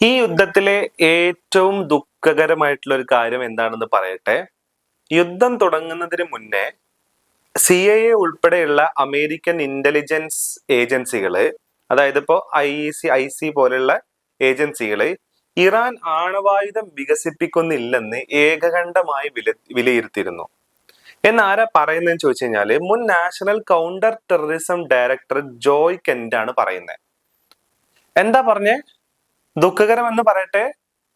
ഈ യുദ്ധത്തിലെ ഏറ്റവും ദുഃഖകരമായിട്ടുള്ള ഒരു കാര്യം എന്താണെന്ന് പറയട്ടെ. യുദ്ധം തുടങ്ങുന്നതിന് മുന്നേ CIA ഉൾപ്പെടെയുള്ള അമേരിക്കൻ ഇന്റലിജൻസ് ഏജൻസികള്, അതായത് ഇപ്പോ IC പോലുള്ള ഏജൻസികള് ഇറാൻ ആണവായുധം വികസിപ്പിക്കുന്നില്ലെന്ന് ഏകകണ്ഠമായി വിലയിരുത്തിയിരുന്നു. എന്നാരാ പറയുന്നതെന്ന് ചോദിച്ചു കഴിഞ്ഞാല് മുൻ national counter terrorism director Joy Kent ആണ് പറയുന്നത്. എന്താ പറഞ്ഞേ? ദുഃഖകരം എന്ന് പറയട്ടെ,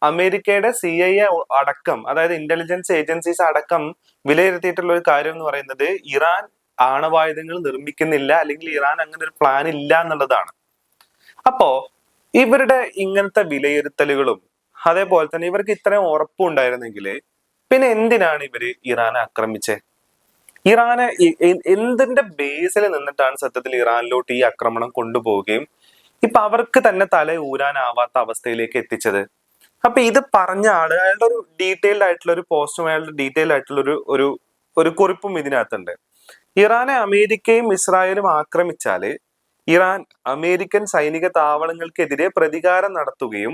അമേരിക്കയുടെ CIA അടക്കം, അതായത് ഇന്റലിജൻസ് ഏജൻസീസ് അടക്കം വിലയിരുത്തിയിട്ടുള്ള ഒരു കാര്യം എന്ന് പറയുന്നത് ഇറാൻ ആണവായുധങ്ങൾ നിർമ്മിക്കുന്നില്ല, അല്ലെങ്കിൽ ഇറാൻ അങ്ങനെ ഒരു പ്ലാൻ ഇല്ല എന്നുള്ളതാണ്. അപ്പോ ഇവരുടെ ഇങ്ങനത്തെ വിലയിരുത്തലുകളും അതേപോലെ തന്നെ ഇവർക്ക് ഇത്രയും ഉറപ്പുണ്ടായിരുന്നെങ്കിൽ പിന്നെ എന്തിനാണ് ഇവര് ഇറാനെ ആക്രമിച്ചത്? ഇറാനെ എന്തിന്റെ ബേസിൽ നിന്നിട്ടാണ് സത്യത്തിൽ ഇറാനിലോട്ട് ഈ ആക്രമണം കൊണ്ടുപോവുകയും ഇപ്പൊ അവർക്ക് തന്നെ തല ഊരാനാവാത്ത അവസ്ഥയിലേക്ക് എത്തിച്ചത്? അപ്പൊ ഇത് പറഞ്ഞ ആള്, അയാളുടെ ഒരു ഡീറ്റെയിൽഡ് ആയിട്ടുള്ള ഒരു പോസ്റ്റും അയാളുടെ ഡീറ്റെയിൽഡ് ആയിട്ടുള്ള ഒരു കുറിപ്പും ഇതിനകത്തുണ്ട്. ഇറാനെ അമേരിക്കയും ഇസ്രായേലും ആക്രമിച്ചാല് ഇറാൻ അമേരിക്കൻ സൈനിക താവളങ്ങൾക്കെതിരെ പ്രതികാരം നടത്തുകയും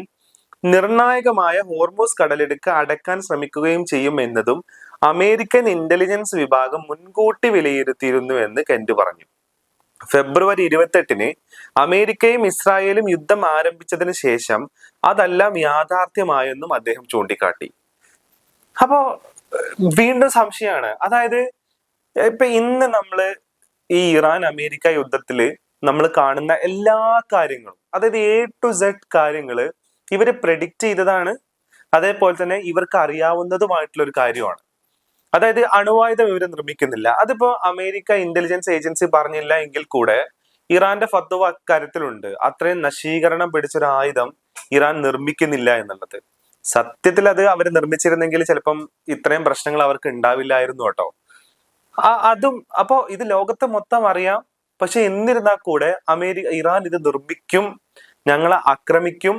നിർണായകമായ ഹോർമൂസ് കടലിടുക്ക് അടക്കാൻ ശ്രമിക്കുകയും ചെയ്യും എന്നതും അമേരിക്കൻ ഇന്റലിജൻസ് വിഭാഗം മുൻകൂട്ടി വിലയിരുത്തിയിരുന്നു എന്ന് കെന്റ് പറഞ്ഞു. ഫെബ്രുവരി 28-ന് അമേരിക്കയും ഇസ്രായേലും യുദ്ധം ആരംഭിച്ചതിന് ശേഷം അതെല്ലാം യാഥാർത്ഥ്യമായെന്നും അദ്ദേഹം ചൂണ്ടിക്കാട്ടി. അപ്പോ വീണ്ടും സംശയമാണ്. അതായത് ഇപ്പൊ ഇന്ന് നമ്മള് ഈ ഇറാൻ അമേരിക്ക യുദ്ധത്തില് നമ്മൾ കാണുന്ന എല്ലാ കാര്യങ്ങളും, അതായത് A to Z കാര്യങ്ങള് ഇവര് പ്രെഡിക്റ്റ് ചെയ്തതാണ്. അതേപോലെ തന്നെ ഇവർക്ക് അറിയാവുന്നതുമായിട്ടുള്ള ഒരു കാര്യമാണ്. അതായത് അണുവായുധം ഇവർ നിർമ്മിക്കുന്നില്ല. അതിപ്പോ അമേരിക്ക ഇന്റലിജൻസ് ഏജൻസി പറഞ്ഞില്ല എങ്കിൽ കൂടെ ഇറാന്റെ ഫത്വ അക്കാര്യത്തിലുണ്ട്. അത്രയും നശീകരണം പിടിച്ചൊരു ആയുധം ഇറാൻ നിർമ്മിക്കുന്നില്ല എന്നുള്ളത്. സത്യത്തിൽ അത് അവർ നിർമ്മിച്ചിരുന്നെങ്കിൽ ചിലപ്പം ഇത്രയും പ്രശ്നങ്ങൾ അവർക്ക് ഉണ്ടാവില്ലായിരുന്നു കേട്ടോ. അതും അപ്പോ ഇത് ലോകത്തെ മൊത്തം അറിയാം. പക്ഷെ എന്നിരുന്നാൽ കൂടെ ഇറാൻ ഇത് നിർമ്മിക്കും, ഞങ്ങളെ ആക്രമിക്കും,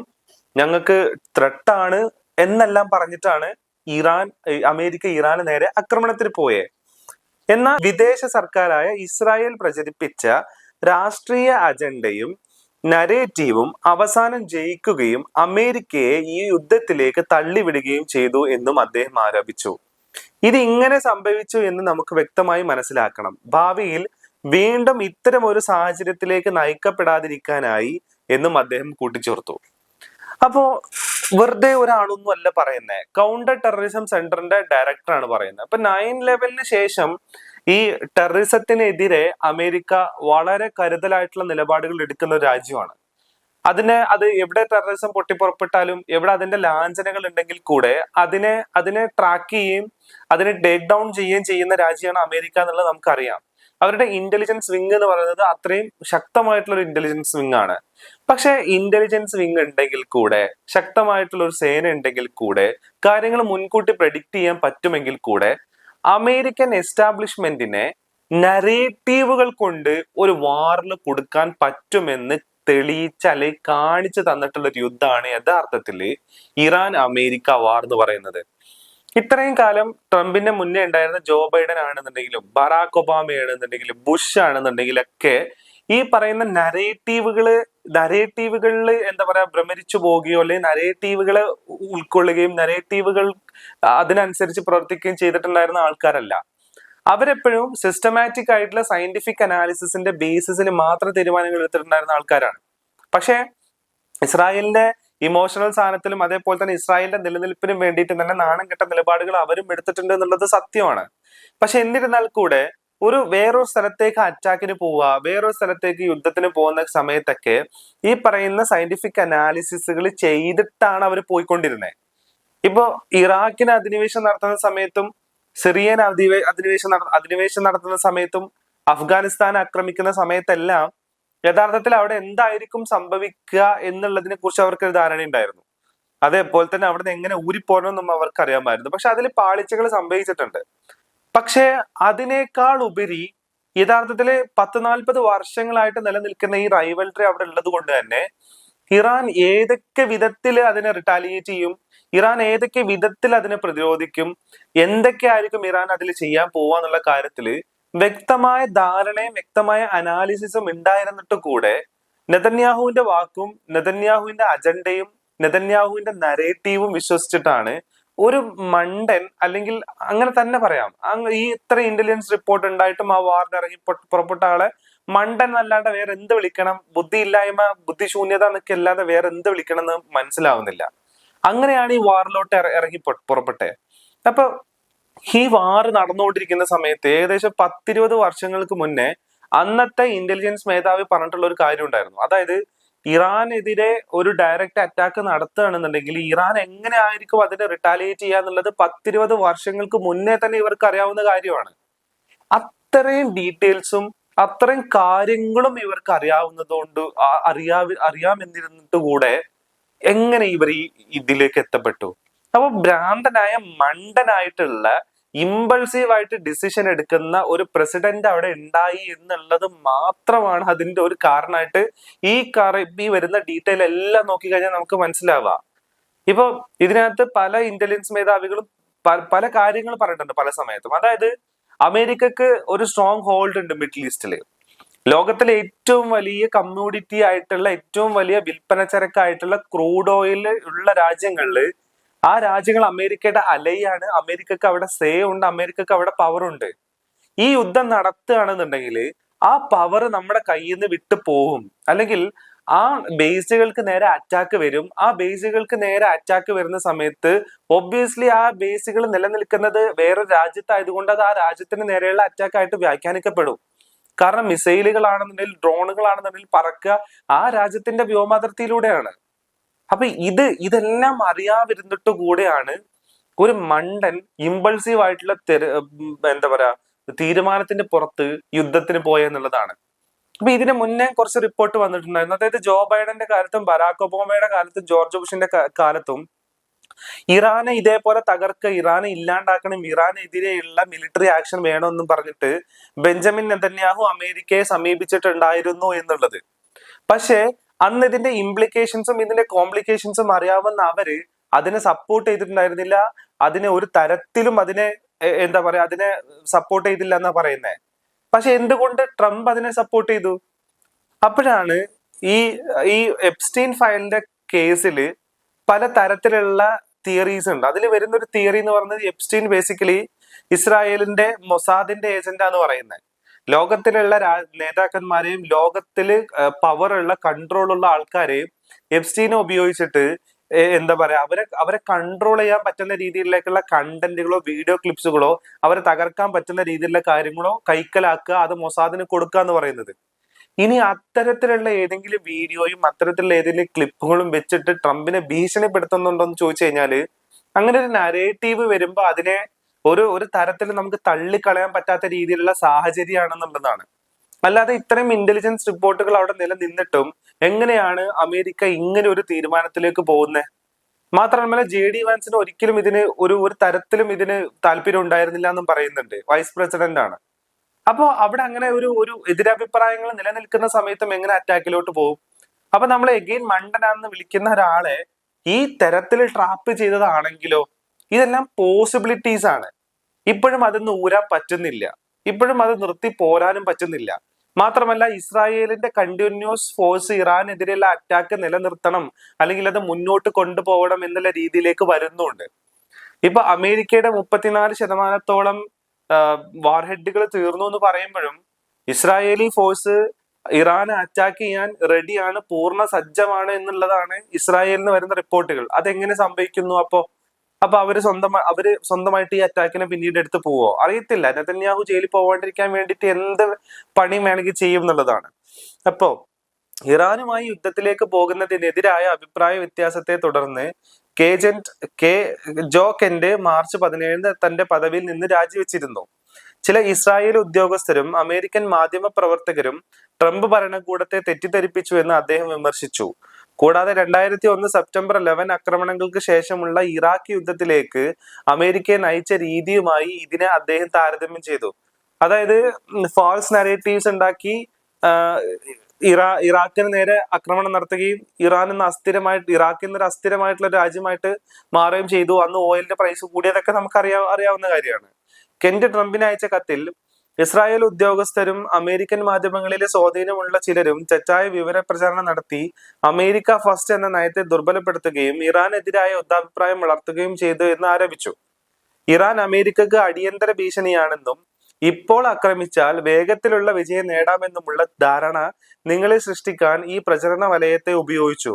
ഞങ്ങൾക്ക് ത്രെട്ടാണ് എന്നെല്ലാം പറഞ്ഞിട്ടാണ് അമേരിക്ക ഇറാന് നേരെ ആക്രമണത്തിന് പോയേ. എന്നാൽ വിദേശ സർക്കാരായ ഇസ്രായേൽ പ്രചരിപ്പിച്ച രാഷ്ട്രീയ അജണ്ടയും നരേറ്റീവും അവസാനം ജയിക്കുകയും അമേരിക്കയെ ഈ യുദ്ധത്തിലേക്ക് തള്ളിവിടുകയും ചെയ്തു എന്നും അദ്ദേഹം ആരോപിച്ചു. ഇത് ഇങ്ങനെ സംഭവിച്ചു എന്ന് നമുക്ക് വ്യക്തമായി മനസ്സിലാക്കണം. ഭാവിയിൽ വീണ്ടും ഇത്തരം ഒരു സാഹചര്യത്തിലേക്ക് നയിക്കപ്പെടാതിരിക്കാനായി എന്നും അദ്ദേഹം കൂട്ടിച്ചേർത്തു. അപ്പോ വെറുതെ ഒരാളൊന്നും അല്ല പറയുന്നത്, കൗണ്ടർ ടെററിസം സെന്ററിന്റെ ഡയറക്ടറാണ് പറയുന്നത്. അപ്പൊ 9/11 ശേഷം ഈ ടെററിസത്തിനെതിരെ അമേരിക്ക വളരെ കരുതലായിട്ടുള്ള നിലപാടുകൾ എടുക്കുന്ന ഒരു രാജ്യമാണ്. അത് എവിടെ ടെററിസം പൊട്ടിപ്പുറപ്പെട്ടാലും, എവിടെ അതിന്റെ ലാഞ്ചനകൾ ഉണ്ടെങ്കിൽ കൂടെ അതിനെ ട്രാക്ക് ചെയ്യുകയും അതിനെ ടേക്ക് ഡൗൺ ചെയ്യുകയും ചെയ്യുന്ന രാജ്യമാണ് അമേരിക്ക എന്നുള്ളത് നമുക്കറിയാം. അവരുടെ ഇന്റലിജൻസ് വിങ് എന്ന് പറയുന്നത് അത്രയും ശക്തമായിട്ടുള്ള ഒരു ഇന്റലിജൻസ് വിങ് ആണ്. പക്ഷെ ഇന്റലിജൻസ് വിങ് ഉണ്ടെങ്കിൽ കൂടെ, ശക്തമായിട്ടുള്ള ഒരു സേന ഉണ്ടെങ്കിൽ കൂടെ, കാര്യങ്ങൾ മുൻകൂട്ടി പ്രെഡിക്റ്റ് ചെയ്യാൻ പറ്റുമെങ്കിൽ കൂടെ, അമേരിക്കൻ എസ്റ്റാബ്ലിഷ്മെന്റിനെ നരേറ്റീവുകൾ കൊണ്ട് ഒരു വാറിൽ കൊടുക്കാൻ പറ്റുമെന്ന് തെളിയിച്ച് അല്ലെങ്കിൽ കാണിച്ചു തന്നിട്ടുള്ള ഒരു യുദ്ധമാണ് യഥാർത്ഥത്തിൽ ഇറാൻ അമേരിക്ക വാർ എന്ന് പറയുന്നത്. ഇത്രയും കാലം ട്രംപിന്റെ മുന്നേ ഉണ്ടായിരുന്ന ജോ ബൈഡൻ ആണെന്നുണ്ടെങ്കിലും ബറാക് ഒബാമ ആണെന്നുണ്ടെങ്കിലും ബുഷ് ആണെന്നുണ്ടെങ്കിലൊക്കെ ഈ പറയുന്ന നരേറ്റീവുകളിൽ എന്താ പറയാ ഭ്രമരിച്ചു പോവുകയോ അല്ലെങ്കിൽ നരേറ്റീവുകളെ ഉൾക്കൊള്ളുകയും നരേറ്റീവുകൾ അതിനനുസരിച്ച് പ്രവർത്തിക്കുകയും ചെയ്തിട്ടുണ്ടായിരുന്ന ആൾക്കാരല്ല. അവരെപ്പോഴും സിസ്റ്റമാറ്റിക് ആയിട്ടുള്ള സയന്റിഫിക് അനാലിസിസിന്റെ ബേസിസിൽ മാത്രം തീരുമാനങ്ങൾ എടുത്തിട്ടുണ്ടായിരുന്ന ആൾക്കാരാണ്. പക്ഷെ ഇസ്രായേലിന്റെ ഇമോഷണൽ സാധനത്തിലും അതേപോലെ തന്നെ ഇസ്രായേലിന്റെ നിലനിൽപ്പിനും വേണ്ടിയിട്ട് തന്നെ നാണം കെട്ട നിലപാടുകൾ അവരും എടുത്തിട്ടുണ്ട് എന്നുള്ളത് സത്യമാണ്. പക്ഷെ എന്നിരുന്നാൽ കൂടെ വേറൊരു സ്ഥലത്തേക്ക് അറ്റാക്കിന് പോവുക, വേറൊരു സ്ഥലത്തേക്ക് യുദ്ധത്തിന് പോകുന്ന സമയത്തൊക്കെ ഈ പറയുന്ന സയന്റിഫിക് അനാലിസിസുകൾ ചെയ്തിട്ടാണ് അവർ പോയിക്കൊണ്ടിരുന്നത്. ഇപ്പോ ഇറാഖിന് അധിനിവേശം നടത്തുന്ന സമയത്തും സിറിയൻ അധിനിവേശം നടത്തുന്ന സമയത്തും അഫ്ഗാനിസ്ഥാൻ ആക്രമിക്കുന്ന സമയത്തെല്ലാം യഥാർത്ഥത്തിൽ അവിടെ എന്തായിരിക്കും സംഭവിക്കുക എന്നുള്ളതിനെ കുറിച്ച് അവർക്ക് ഒരു ധാരണ ഉണ്ടായിരുന്നു. അതേപോലെ തന്നെ അവിടുന്ന് എങ്ങനെ ഊരിപ്പോരണമെന്നും അവർക്ക് അറിയാമായിരുന്നു. പക്ഷെ അതിൽ പാളിച്ചകൾ സംഭവിച്ചിട്ടുണ്ട്. പക്ഷെ അതിനേക്കാൾ ഉപരി യഥാർത്ഥത്തില് 10-40 വർഷങ്ങളായിട്ട് നിലനിൽക്കുന്ന ഈ റൈവൽറി അവിടെ ഉള്ളത് കൊണ്ട് തന്നെ ഇറാൻ ഏതൊക്കെ വിധത്തിൽ അതിനെ റിട്ടാലിയേറ്റ് ചെയ്യും, ഇറാൻ ഏതൊക്കെ വിധത്തിൽ അതിനെ പ്രതിരോധിക്കും, എന്തൊക്കെ ആയിരിക്കും ഇറാൻ അതിൽ ചെയ്യാൻ പോവാന്നുള്ള കാര്യത്തില് വ്യക്തമായ ധാരണയും വ്യക്തമായ അനാലിസിസും ഉണ്ടായിരുന്നിട്ട് കൂടെ നെതന്യാഹുവിന്റെ വാക്കും നെതന്യാഹുവിന്റെ അജണ്ടയും നെതന്യാഹുവിന്റെ നരേറ്റീവും വിശ്വസിച്ചിട്ടാണ് ഒരു മണ്ടൻ, അല്ലെങ്കിൽ അങ്ങനെ തന്നെ പറയാം, ഈ ഇത്ര ഇന്റലിജൻസ് റിപ്പോർട്ട് ഉണ്ടായിട്ടും ആ വാറിന് ഇറങ്ങി പുറപ്പെട്ട ആളെ മണ്ടൻ അല്ലാണ്ട് വേറെ എന്ത് വിളിക്കണം, ബുദ്ധിയില്ലായ്മ, ബുദ്ധിശൂന്യത എന്നൊക്കെ അല്ലാതെ വേറെ എന്ത് വിളിക്കണം എന്ന് മനസ്സിലാവുന്നില്ല. അങ്ങനെയാണ് ഈ വാറിലോട്ട് ഇറങ്ങി പുറപ്പെട്ടെ. അപ്പൊ ഈ വാർ നടന്നുകൊണ്ടിരിക്കുന്ന സമയത്ത് ഏകദേശം 10-20 വർഷങ്ങൾക്ക് മുന്നേ അന്നത്തെ ഇന്റലിജൻസ് മേധാവി പറഞ്ഞിട്ടുള്ള ഒരു കാര്യം ഉണ്ടായിരുന്നു. അതായത് ഇറാനെതിരെ ഒരു ഡയറക്റ്റ് അറ്റാക്ക് നടത്തുകയാണെന്നുണ്ടെങ്കിൽ ഇറാൻ എങ്ങനെ ആയിരിക്കും അതിനെ റിട്ടാലിയേറ്റ് ചെയ്യുക എന്നുള്ളത് 10-20 വർഷങ്ങൾക്ക് മുന്നേ തന്നെ ഇവർക്ക് അറിയാവുന്ന കാര്യമാണ്. അത്രയും ഡീറ്റെയിൽസും അത്രയും കാര്യങ്ങളും ഇവർക്ക് അറിയാവുന്നതുകൊണ്ട് അറിയാമെന്നിരുന്നിട്ട് കൂടെ എങ്ങനെ ഇവർ ഇതിലേക്ക് എത്തപ്പെട്ടു? അപ്പൊ ഭ്രാന്തനായ മണ്ടനായിട്ടുള്ള ഇമ്പൾസീവ് ആയിട്ട് ഡിസിഷൻ എടുക്കുന്ന ഒരു പ്രസിഡന്റ് അവിടെ ഉണ്ടായി എന്നുള്ളത് മാത്രമാണ് അതിന്റെ ഒരു കാരണമായിട്ട് ഈ വരുന്ന ഡീറ്റെയിൽ എല്ലാം നോക്കിക്കഴിഞ്ഞാൽ നമുക്ക് മനസ്സിലാവുക. ഇപ്പൊ ഇതിനകത്ത് പല ഇന്റലിജൻസ് മേധാവികളും പല കാര്യങ്ങൾ പറഞ്ഞിട്ടുണ്ട് പല സമയത്തും. അതായത് അമേരിക്കക്ക് ഒരു സ്ട്രോങ് ഹോൾഡ് ഉണ്ട് മിഡിൽ ഈസ്റ്റില്. ലോകത്തിലെ ഏറ്റവും വലിയ കമ്മ്യൂണിറ്റി ആയിട്ടുള്ള, ഏറ്റവും വലിയ വിൽപ്പന ചരക്കായിട്ടുള്ള ക്രൂഡ് ഓയിൽ ഉള്ള രാജ്യങ്ങളില് ആ രാജ്യങ്ങൾ അമേരിക്കയുടെ അലയാണ്. അമേരിക്കക്ക് അവിടെ സേ ഉണ്ട്, അമേരിക്കക്ക് അവിടെ പവർ ഉണ്ട്. ഈ യുദ്ധം നടത്തുകയാണെന്നുണ്ടെങ്കിൽ ആ പവർ നമ്മുടെ കയ്യിൽ നിന്ന് വിട്ടു പോവും, അല്ലെങ്കിൽ ആ ബേസുകൾക്ക് നേരെ അറ്റാക്ക് വരും. ആ ബേസുകൾക്ക് നേരെ അറ്റാക്ക് വരുന്ന സമയത്ത് ഒബ്വിയസ്ലി ആ ബേസുകൾ നിലനിൽക്കുന്നത് വേറൊരു രാജ്യത്തായതുകൊണ്ട് അത് ആ രാജ്യത്തിന് നേരെയുള്ള അറ്റാക്ക് ആയിട്ട് വ്യാഖ്യാനിക്കപ്പെടും. കാരണം മിസൈലുകളാണെന്നുണ്ടെങ്കിൽ, ഡ്രോണുകളാണെന്നുണ്ടെങ്കിൽ പറക്കുക ആ രാജ്യത്തിന്റെ വ്യോമാതിർത്തിയിലൂടെയാണ്. അപ്പൊ ഇതെല്ലാം അറിയാതിരുന്നിട്ട് കൂടെയാണ് ഒരു മണ്ടൻ ഇമ്പൾസീവ് ആയിട്ടുള്ള എന്താ പറയാ തീരുമാനത്തിന്റെ പുറത്ത് യുദ്ധത്തിന് പോയെന്നുള്ളതാണ്. അപ്പൊ ഇതിന് മുന്നേ കുറച്ച് റിപ്പോർട്ട് വന്നിട്ടുണ്ടായിരുന്നു. അതായത് ജോ ബൈഡന്റെ കാലത്തും ബരാക് ഒബാമയുടെ കാലത്തും ജോർജ് ബുഷിന്റെ കാലത്തും ഇറാനെ ഇതേപോലെ തകർക്കുക, ഇറാനെ ഇല്ലാണ്ടാക്കണം, ഇറാനെതിരെയുള്ള മിലിറ്ററി ആക്ഷൻ വേണമെന്നും പറഞ്ഞിട്ട് ബെഞ്ചമിൻ നെതന്യാഹു അമേരിക്കയെ സമീപിച്ചിട്ടുണ്ടായിരുന്നു എന്നുള്ളത്. പക്ഷേ അന്ന് ഇതിന്റെ ഇംപ്ലിക്കേഷൻസും ഇതിന്റെ കോംപ്ലിക്കേഷൻസും അറിയാവുന്ന അവര് അതിനെ സപ്പോർട്ട് ചെയ്തിട്ടുണ്ടായിരുന്നില്ല. അതിനെ ഒരു തരത്തിലും എന്താ പറയാ അതിനെ സപ്പോർട്ട് ചെയ്തില്ല എന്നാ പറയുന്നേ. പക്ഷെ എന്തുകൊണ്ട് ട്രംപ് അതിനെ സപ്പോർട്ട് ചെയ്തു? അപ്പോഴാണ് ഈ എപ്സ്റ്റീൻ ഫയലിന്റെ കേസിൽ പല തരത്തിലുള്ള തിയറീസ് ഉണ്ട്. അതിൽ വരുന്ന ഒരു തിയറി എന്ന് പറയുന്നത് എപ്സ്റ്റീൻ ബേസിക്കലി ഇസ്രായേലിന്റെ മൊസാദിന്റെ ഏജന്റാന്ന് പറയുന്നത്. ലോകത്തിലുള്ള നേതാക്കന്മാരെയും ലോകത്തില് പവറുള്ള കൺട്രോളുള്ള ആൾക്കാരെയും എപ്സ്റ്റീനെ ഉപയോഗിച്ചിട്ട് എന്താ പറയാ അവരെ കൺട്രോൾ ചെയ്യാൻ പറ്റുന്ന രീതിയിലേക്കുള്ള കണ്ടന്റുകളോ വീഡിയോ ക്ലിപ്സുകളോ അവരെ തകർക്കാൻ പറ്റുന്ന രീതിയിലുള്ള കാര്യങ്ങളോ കൈക്കലാക്കുക, അത് മൊസാദിന് കൊടുക്കുക എന്ന് പറയുന്നത്. ഇനി അത്തരത്തിലുള്ള ഏതെങ്കിലും വീഡിയോയും അത്തരത്തിലുള്ള ഏതെങ്കിലും ക്ലിപ്പുകളും വെച്ചിട്ട് ട്രംപിനെ ഭീഷണിപ്പെടുത്തുന്നുണ്ടോ എന്ന് ചോദിച്ചു കഴിഞ്ഞാല് അങ്ങനെ ഒരു നരേറ്റീവ് വരുമ്പോ അതിനെ ഒരു തരത്തിൽ നമുക്ക് തള്ളിക്കളയാൻ പറ്റാത്ത രീതിയിലുള്ള സാഹചര്യമാണെന്നുള്ളതാണ്. അല്ലാതെ ഇത്രയും ഇന്റലിജൻസ് റിപ്പോർട്ടുകൾ അവിടെ നിലനിന്നിട്ടും എങ്ങനെയാണ് അമേരിക്ക ഇങ്ങനെ ഒരു തീരുമാനത്തിലേക്ക് പോകുന്നത്? മാത്രമല്ല JD വാൻസിന് ഒരിക്കലും ഒരു തരത്തിലും ഇതിന് താല്പര്യം ഉണ്ടായിരുന്നില്ല എന്നും പറയുന്നുണ്ട്. വൈസ് പ്രസിഡന്റ് ആണ്. അപ്പോ അവിടെ അങ്ങനെ ഒരു എതിരഭിപ്രായങ്ങൾ നിലനിൽക്കുന്ന സമയത്തും എങ്ങനെ അറ്റാക്കിലോട്ട് പോകും? അപ്പൊ നമ്മൾ എഗെയിൻ മണ്ടനാണെന്ന് വിളിക്കുന്ന ഒരാളെ ഈ തരത്തിൽ ട്രാപ്പ് ചെയ്തതാണെങ്കിലോ? ഇതെല്ലാം പോസിബിലിറ്റീസ് ആണ്. ഇപ്പോഴും അതൊന്നും ഊരാൻ പറ്റുന്നില്ല, ഇപ്പോഴും അത് നിർത്തി പോരാനും പറ്റുന്നില്ല. മാത്രമല്ല ഇസ്രായേലിന്റെ കണ്ടിന്യൂസ് ഫോഴ്സ് ഇറാനെതിരെയുള്ള അറ്റാക്ക് നിലനിർത്തണം, അല്ലെങ്കിൽ അത് മുന്നോട്ട് കൊണ്ടുപോകണം എന്നുള്ള രീതിയിലേക്ക് വരുന്നുണ്ട്. ഇപ്പൊ അമേരിക്കയുടെ 34% വാർഹെഡുകൾ തീർന്നു എന്ന് പറയുമ്പോഴും ഇസ്രായേലി ഫോഴ്സ് ഇറാനെ അറ്റാക്ക് ചെയ്യാൻ റെഡിയാണ്, പൂർണ്ണ സജ്ജമാണ് എന്നുള്ളതാണ് ഇസ്രായേലിന് വരുന്ന റിപ്പോർട്ടുകൾ. അതെങ്ങനെ സംഭവിക്കുന്നു? അപ്പൊ അവര് സ്വന്തമായിട്ട് ഈ അറ്റാക്കിനെ പിന്നീട് എടുത്ത് പോവോ? അറിയത്തില്ല. നെതന്യാഹു ജയിലിൽ പോവാണ്ടിരിക്കാൻ വേണ്ടിയിട്ട് എന്ത് പണി വേണമെങ്കിൽ ചെയ്യും എന്നുള്ളതാണ്. അപ്പോ ഇറാനുമായി യുദ്ധത്തിലേക്ക് പോകുന്നതിനെതിരായ അഭിപ്രായ വ്യത്യാസത്തെ തുടർന്ന് ജോ കെന്റ് മാർച്ച് 17 തന്റെ പദവിയിൽ നിന്ന് രാജിവെച്ചിരുന്നു. ചില ഇസ്രായേൽ ഉദ്യോഗസ്ഥരും അമേരിക്കൻ മാധ്യമ പ്രവർത്തകരും ട്രംപ് ഭരണകൂടത്തെ തെറ്റിദ്ധരിപ്പിച്ചു എന്ന് അദ്ദേഹം വിമർശിച്ചു. കൂടാതെ 2001 സെപ്റ്റംബർ 11 ആക്രമണങ്ങൾക്ക് ശേഷമുള്ള ഇറാഖ് യുദ്ധത്തിലേക്ക് അമേരിക്കയെ നയിച്ച രീതിയുമായി ഇതിനെ അദ്ദേഹം താരതമ്യം ചെയ്തു. അതായത് ഫാൾസ് നരേറ്റീവ്സ് ഉണ്ടാക്കി ഇറാഖിന് നേരെ ആക്രമണം നടത്തുകയും ഇറാഖിൽ നിന്ന് ഒരു അസ്ഥിരമായിട്ടുള്ള രാജ്യമായിട്ട് മാറുകയും ചെയ്തു. അന്ന് ഓയിലിന്റെ പ്രൈസ് കൂടിയതൊക്കെ നമുക്ക് അറിയാവുന്ന കാര്യമാണ്. കെന്റ് ട്രംപിന് അയച്ച കത്തിൽ ഇസ്രായേൽ ഉദ്യോഗസ്ഥരും അമേരിക്കൻ മാധ്യമങ്ങളിലെ സ്വാധീനമുള്ള ചിലരും തെറ്റായ വിവര പ്രചാരണം നടത്തി അമേരിക്ക ഫസ്റ്റ് എന്ന നയത്തെ ദുർബലപ്പെടുത്തുകയും ഇറാനെതിരായ യുദ്ധാഭിപ്രായം വളർത്തുകയും ചെയ്തു എന്ന് ആരോപിച്ചു. ഇറാൻ അമേരിക്കക്ക് അടിയന്തര ഭീഷണിയാണെന്നും ഇപ്പോൾ ആക്രമിച്ചാൽ വേഗത്തിലുള്ള വിജയം നേടാമെന്നുമുള്ള ധാരണ നിങ്ങളെ സൃഷ്ടിക്കാൻ ഈ പ്രചരണ വലയത്തെ ഉപയോഗിച്ചു.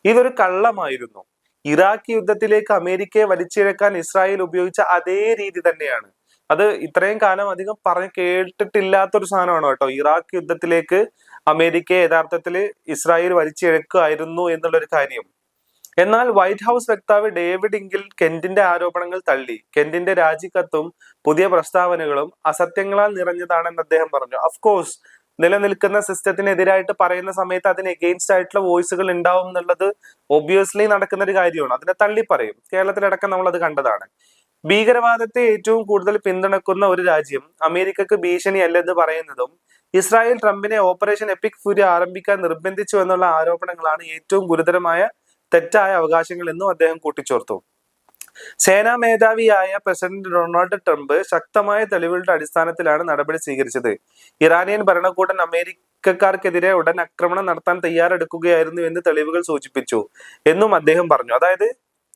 ഇതൊരു കള്ളമായിരുന്നു. ഇറാഖ് യുദ്ധത്തിലേക്ക് അമേരിക്കയെ വലിച്ചിഴക്കാൻ ഇസ്രായേൽ ഉപയോഗിച്ച അതേ രീതി തന്നെയാണ്. അത് ഇത്രയും കാലം അധികം പറഞ്ഞു കേട്ടിട്ടില്ലാത്തൊരു സാധനമാണ് കേട്ടോ. ഇറാഖ് യുദ്ധത്തിലേക്ക് അമേരിക്കയെ യഥാർത്ഥത്തിൽ ഇസ്രായേൽ വലിച്ചിഴക്കുകയായിരുന്നു എന്നുള്ളൊരു കാര്യം. എന്നാൽ വൈറ്റ് ഹൗസ് വക്താവ് ഡേവിഡ് ഇംഗിൽ കെന്റിന്റെ ആരോപണങ്ങൾ തള്ളി. കെന്റിന്റെ രാജിക്കത്തും പുതിയ പ്രസ്താവനകളും അസത്യങ്ങളാൽ നിറഞ്ഞതാണെന്ന് അദ്ദേഹം പറഞ്ഞു. അഫ്കോഴ്സ് നിലനിൽക്കുന്ന സിസ്റ്റത്തിനെതിരായിട്ട് പറയുന്ന സമയത്ത് അതിന് എഗെയിൻസ്റ്റ് ആയിട്ടുള്ള വോയിസുകൾ ഉണ്ടാവും എന്നുള്ളത് ഒബ്വിയസ്ലി നടക്കുന്ന ഒരു കാര്യമാണ്. അതിനെ തള്ളി പറയും. കേരളത്തിലടക്കം നമ്മൾ അത് കണ്ടതാണ്. ഭീകരവാദത്തെ ഏറ്റവും കൂടുതൽ പിന്തുണക്കുന്ന ഒരു രാജ്യം അമേരിക്കക്ക് ഭീഷണിയല്ലെന്ന് പറയുന്നതും ഇസ്രായേൽ ട്രംപിനെ ഓപ്പറേഷൻ എപ്പിക് ഫ്യൂരി ആരംഭിക്കാൻ നിർബന്ധിച്ചു എന്നുള്ള ആരോപണങ്ങളാണ് ഏറ്റവും ഗുരുതരമായ തെറ്റായ അവകാശങ്ങൾ എന്നും അദ്ദേഹം കൂട്ടിച്ചേർത്തു. സേനാ മേധാവിയായ പ്രസിഡന്റ് ഡൊണാൾഡ് ട്രംപ് ശക്തമായ തെളിവുകളുടെ അടിസ്ഥാനത്തിലാണ് നടപടി സ്വീകരിച്ചത്. ഇറാനിയൻ ഭരണകൂടം അമേരിക്കക്കാർക്കെതിരെ ഉടൻ ആക്രമണം നടത്താൻ തയ്യാറെടുക്കുകയായിരുന്നു എന്ന് തെളിവുകൾ സൂചിപ്പിച്ചു എന്നും അദ്ദേഹം പറഞ്ഞു. അതായത്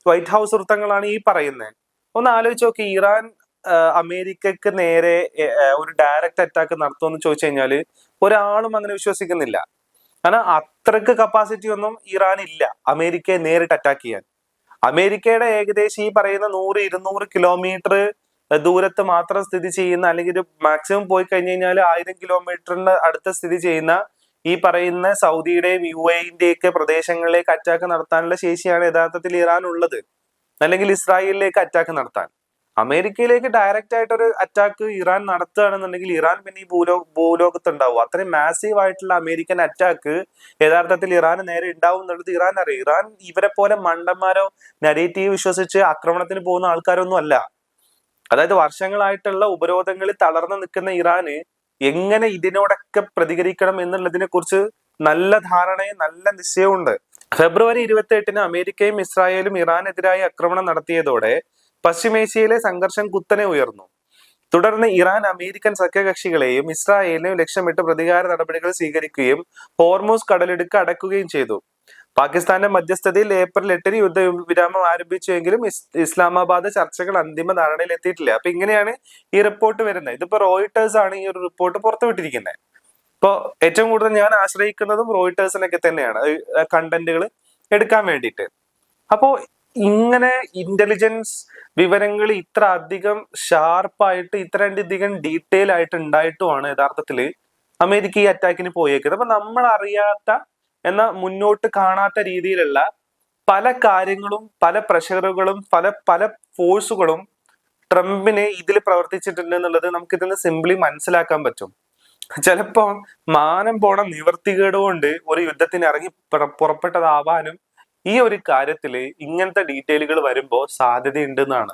വൈറ്റ് ഹൗസ് വൃത്തങ്ങളാണ് ഈ പറയുന്നത്. ഒന്ന് ആലോചിച്ച് നോക്കി, ഇറാൻ അമേരിക്കക്ക് നേരെ ഒരു ഡയറക്റ്റ് അറ്റാക്ക് നടത്തുമെന്ന് ചോദിച്ചു കഴിഞ്ഞാല് ഒരാളും അങ്ങനെ വിശ്വസിക്കുന്നില്ല. കാരണം അത്രക്ക് കപ്പാസിറ്റി ഒന്നും ഇറാൻ ഇല്ല അമേരിക്കയെ നേരിട്ട് അറ്റാക്ക് ചെയ്യാൻ. അമേരിക്കയുടെ ഏകദേശം ഈ പറയുന്ന 100-200 കിലോമീറ്റർ ദൂരത്ത് മാത്രം സ്ഥിതി ചെയ്യുന്ന, അല്ലെങ്കിൽ മാക്സിമം പോയി കഴിഞ്ഞു കഴിഞ്ഞാൽ 1000 കിലോമീറ്ററിന്റെ അടുത്ത് സ്ഥിതി ചെയ്യുന്ന ഈ പറയുന്ന സൗദിയുടെയും UAE ഒക്കെ പ്രദേശങ്ങളിലേക്ക് അറ്റാക്ക് നടത്താനുള്ള ശേഷിയാണ് യഥാർത്ഥത്തിൽ ഇറാൻ ഉള്ളത്, അല്ലെങ്കിൽ ഇസ്രായേലിലേക്ക് അറ്റാക്ക് നടത്താൻ. അമേരിക്കയിലേക്ക് ഡയറക്റ്റ് ആയിട്ടൊരു അറ്റാക്ക് ഇറാൻ നടത്തുകയാണെന്നുണ്ടെങ്കിൽ ഇറാൻ പിന്നെ ഈ ഭൂലോകത്ത് ഉണ്ടാവും. അത്രയും മാസീവ് ആയിട്ടുള്ള അമേരിക്കൻ അറ്റാക്ക് യഥാർത്ഥത്തിൽ ഇറാന് നേരെ ഉണ്ടാവും എന്നുള്ളത് ഇറാൻ അറിയാം. ഇറാൻ ഇവരെ പോലെ മണ്ടന്മാരോ നരേറ്റീവ് വിശ്വസിച്ച് ആക്രമണത്തിന് പോകുന്ന ആൾക്കാരൊന്നും അല്ല. അതായത് വർഷങ്ങളായിട്ടുള്ള ഉപരോധങ്ങളിൽ തളർന്നു നിൽക്കുന്ന ഇറാന് എങ്ങനെ ഇതിനോടൊക്കെ പ്രതികരിക്കണം എന്നുള്ളതിനെ കുറിച്ച് നല്ല ധാരണയും നല്ല നിശ്ചയവും ഉണ്ട്. ഫെബ്രുവരി 28-ന് അമേരിക്കയും ഇസ്രായേലും ഇറാനെതിരായി ആക്രമണം നടത്തിയതോടെ പശ്ചിമേഷ്യയിലെ സംഘർഷം കുത്തനെ ഉയർന്നു. തുടർന്ന് ഇറാൻ അമേരിക്കൻ സഖ്യകക്ഷികളെയും ഇസ്രായേലിനെയും ലക്ഷ്യമിട്ട് പ്രതികാര നടപടികൾ സ്വീകരിക്കുകയും ഹോർമൂസ് കടലിടുക്ക് അടക്കുകയും ചെയ്തു. പാകിസ്ഥാന്റെ മധ്യസ്ഥതയിൽ ഏപ്രിൽ 8-ന് യുദ്ധവിരാമം ആരംഭിച്ചുവെങ്കിലും ഇസ്ലാമാബാദ് ചർച്ചകൾ അന്തിമ ധാരണയിൽ എത്തിയിട്ടില്ല. അപ്പൊ ഇങ്ങനെയാണ് ഈ റിപ്പോർട്ട് വരുന്നത്. ഇതിപ്പോ റോയിട്ടേഴ്സ് ആണ് ഈ ഒരു റിപ്പോർട്ട് പുറത്തുവിട്ടിരിക്കുന്നത്. ഇപ്പോ ഏറ്റവും കൂടുതൽ ഞാൻ ആശ്രയിക്കുന്നതും റോയിട്ടേഴ്സിനൊക്കെ തന്നെയാണ് കണ്ടന്റുകൾ എടുക്കാൻ വേണ്ടിയിട്ട്. അപ്പോ ഇങ്ങനെ ഇന്റലിജൻസ് വിവരങ്ങൾ ഇത്ര അധികം ഷാർപ്പായിട്ട് ഇത്രയധികം ഡീറ്റെയിൽ ആയിട്ട് ഉണ്ടായിട്ടുമാണ് യഥാർത്ഥത്തിൽ അമേരിക്ക ഈ അറ്റാക്കിന് പോയേക്കുന്നത്. അപ്പൊ നമ്മൾ അറിയാത്ത എന്നാൽ മുന്നോട്ട് കാണാത്ത രീതിയിലുള്ള പല കാര്യങ്ങളും പല പ്രഷറുകളും പല പല ഫോഴ്സുകളും ട്രംപിന് ഇതിൽ പ്രവർത്തിച്ചിട്ടുണ്ട് എന്നുള്ളത് നമുക്ക് ഇതിന് സിംപ്ലി മനസ്സിലാക്കാൻ പറ്റും. ചിലപ്പോ മാനം പോണ നിവർത്തികേട് കൊണ്ട് ഒരു യുദ്ധത്തിന് ഇറങ്ങി പുറപ്പെട്ടതാവാനും ഈ ഒരു കാര്യത്തില് ഇങ്ങനത്തെ ഡീറ്റെയിലുകൾ വരുമ്പോൾ സാധ്യതയുണ്ടെന്നാണ്.